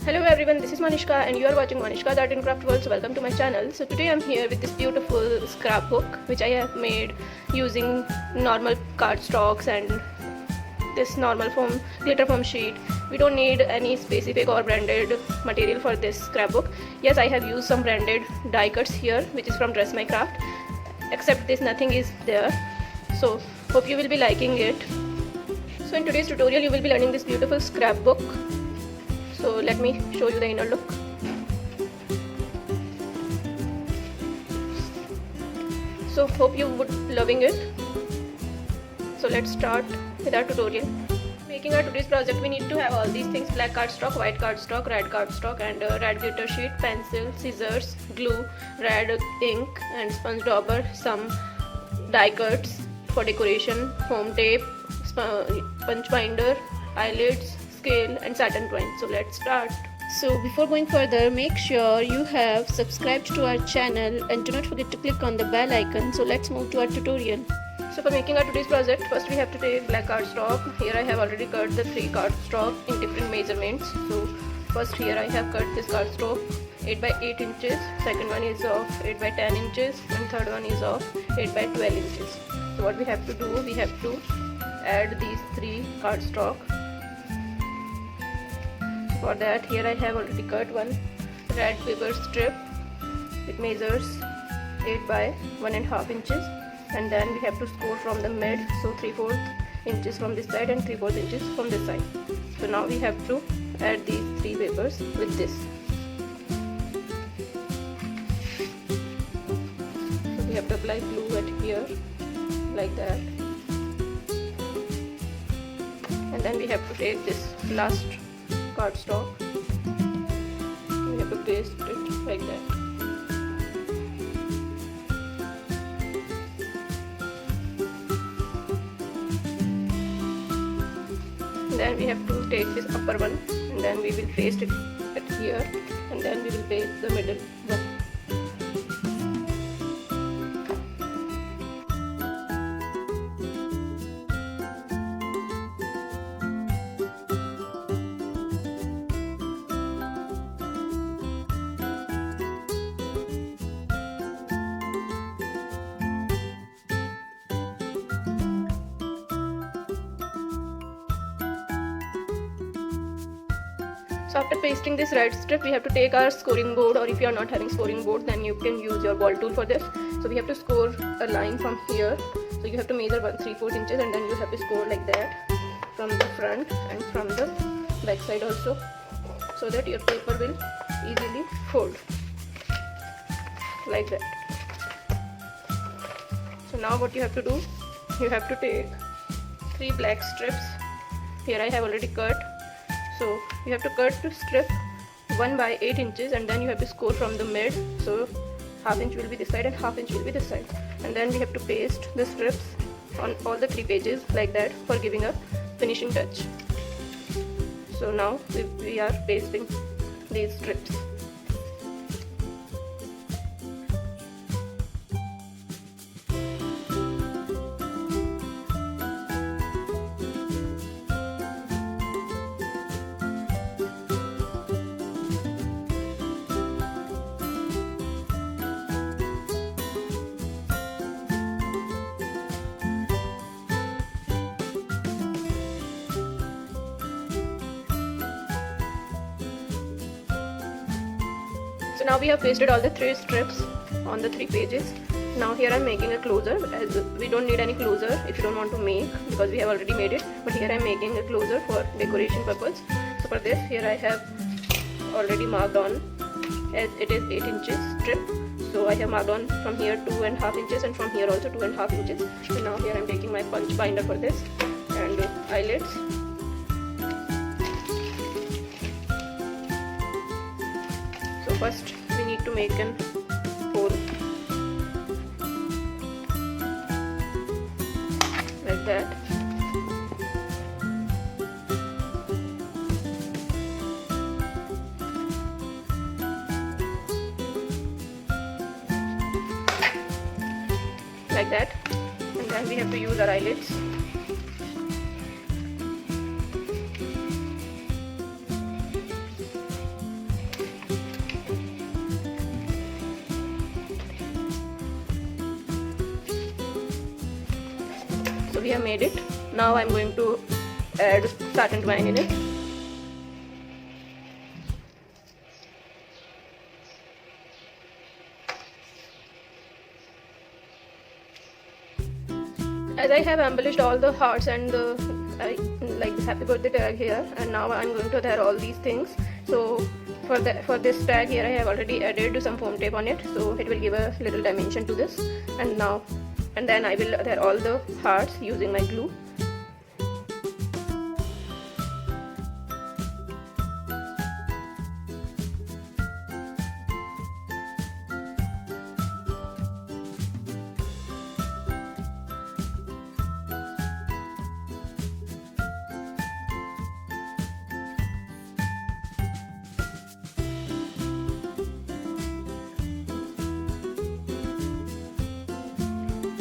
Hello everyone, this is Manishka and you are watching Manishka's Art and Craft World. So welcome to my channel. So today I'm here with this beautiful scrapbook which I have made using normal cardstocks and this normal foam glitter foam sheet. We don't need any specific or branded material for this scrapbook. Yes, I have used some branded die cuts here which is from Dress My Craft. Except this, nothing is there. So hope you will be liking it. So in today's tutorial you will be learning this beautiful scrapbook. So let me show you the inner look. So hope you would loving it. So let's start with our tutorial. Making our today's project, we need to have all these things: black cardstock, white cardstock, red cardstock, and red glitter sheet, pencil, scissors, glue, red ink, and sponge dauber, some die cuts for decoration, foam tape, punch binder, eyelets, scale, and satin twine. So let's start. So before going further, make sure you have subscribed to our channel and do not forget to click on the bell icon. So let's move to our tutorial. So for making our today's project, first we have to take black cardstock. Here I have already cut the 3 cardstock in different measurements. So first here I have cut this cardstock 8 by 8 inches, second one is of 8 by 10 inches, and third one is of 8 by 12 inches. So what we have to do, we have to add these 3 cardstock. For that, here I have already cut one red paper strip. It measures 8 by 1.5 inches, and then we have to score from the mid, so 3/4 inches from this side and 3/4 inches from this side. So now we have to add these 3 papers with this. So we have to apply glue at here like that, and then we have to take this last cardstock. We have to paste it like that. Then we have to take this upper one and then we will paste it at here, and then we will paste the middle one. So after pasting this red strip, we have to take our scoring board, or if you are not having scoring board, then you can use your ball tool for this. So we have to score a line from here. So you have to measure 3/4 inches, and then you have to score like that from the front and from the back side also, so that your paper will easily fold like that. So now what you have to do, you have to take 3 black strips. Here I have already cut. So you have to cut the strip 1 by 8 inches, and then you have to score from the mid, so ½ inch will be this side and ½ inch will be this side, and then we have to paste the strips on all the 3 pages like that for giving a finishing touch. So now we are pasting these strips. So now we have pasted all the 3 strips on the 3 pages. Now here I am making a closer, as we don't need any closer if you don't want to make, because we have already made it. But here I am making a closer for decoration purpose. So for this, here I have already marked on, as it is 8 inches strip. So I have marked on from here 2.5 inches, and from here also 2.5 inches. So now here I am taking my punch binder for this and eyelets. First we need to make an hole like that. Like that, and then we have to use our eyelets. we have made it. Now I'm going to add satin twine in it. As I have embellished all the hearts and the like the happy birthday tag here, and now I'm going to add all these things. So for this tag here I have already added some foam tape on it, so it will give a little dimension to this. And then I will add all the hearts using my glue.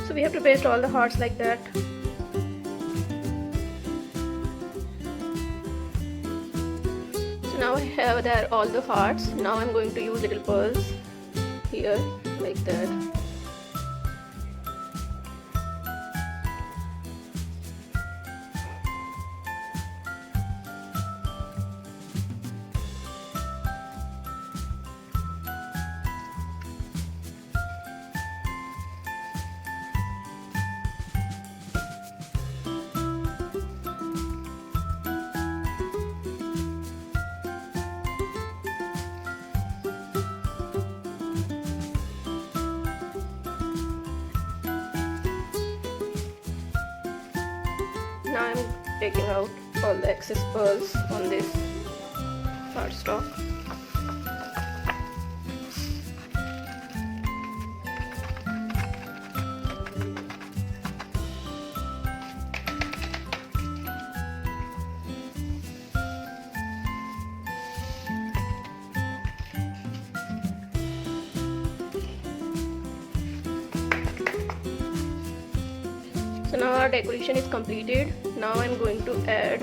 So we have to paste all the hearts like that. So now I have there all the hearts. Now I'm going to use little pearls here like that. Now I'm taking out all the excess pearls on this cardstock. So now our decoration is completed. Now I'm going to add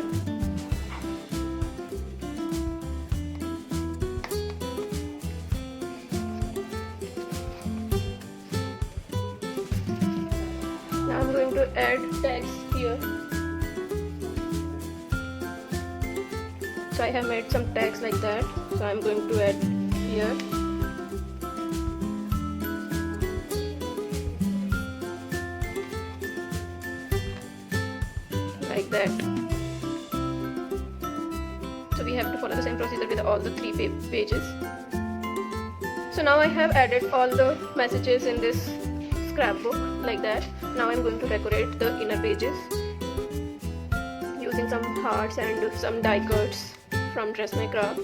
tags here. So I have made some tags like that. So I'm going to add here. Like that. So we have to follow the same procedure with all the 3 pages. So now I have added all the messages in this scrapbook like that. Now I'm going to decorate the inner pages using some hearts and some die cuts from Dress My Craft.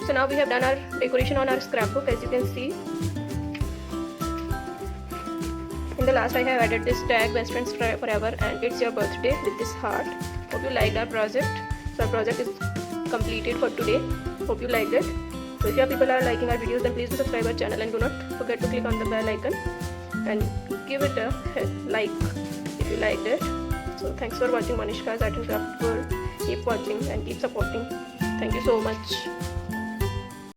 So now we have done our decoration on our scrapbook, as you can see. In the last I have added this tag, Best Friends Forever, and it's your birthday with this heart. Hope you liked our project. So our project is completed for today. Hope you liked it. So if your people are liking our videos, then please do subscribe our channel and do not forget to click on the bell icon and give it a like if you liked it. So thanks for watching Manishka's Art and Craft World. Keep watching and keep supporting. Thank you so much.